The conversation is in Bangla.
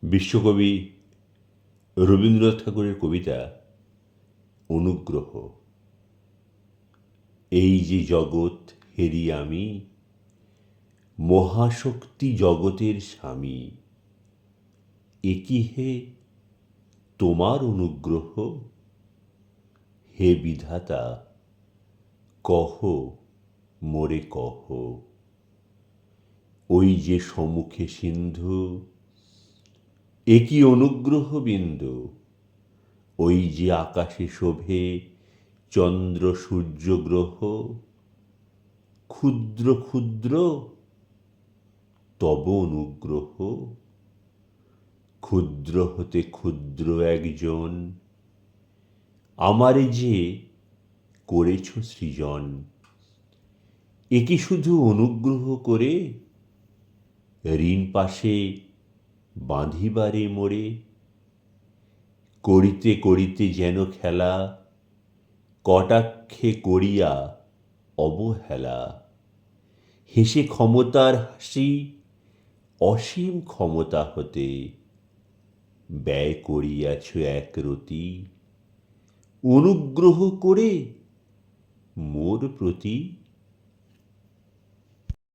বিশ্বকবি রবীন্দ্রনাথ ঠাকুরের কবিতা অনুগ্রহ। এই যে জগৎ হেরি আমি, মহাশক্তি জগতের স্বামী, এ কি হে তোমার অনুগ্রহ? হে বিধাতা, কহ মোরে কহ। ওই যে সম্মুখে সিন্ধু, এ কি অনুগ্রহ বিন্দু? ওই যে আকাশে শোভে চন্দ্র সূর্য গ্রহ, ক্ষুদ্র ক্ষুদ্র তব অনুগ্রহ। ক্ষুদ্র হতে ক্ষুদ্র একজন, আমারে যে করেছ সৃজন। এ কি শুধু অনুগ্রহ করে ঋণ পাশে বাঁধিবারে মোরে? করিতে করিতে যেন খেলা, কটাক্ষে করিয়া অবহেলা। হেসে ক্ষমতার হাসি, অসীম ক্ষমতা হতে ব্যয় করিয়াছ একরতি। অনুগ্রহ করে মোর প্রতি।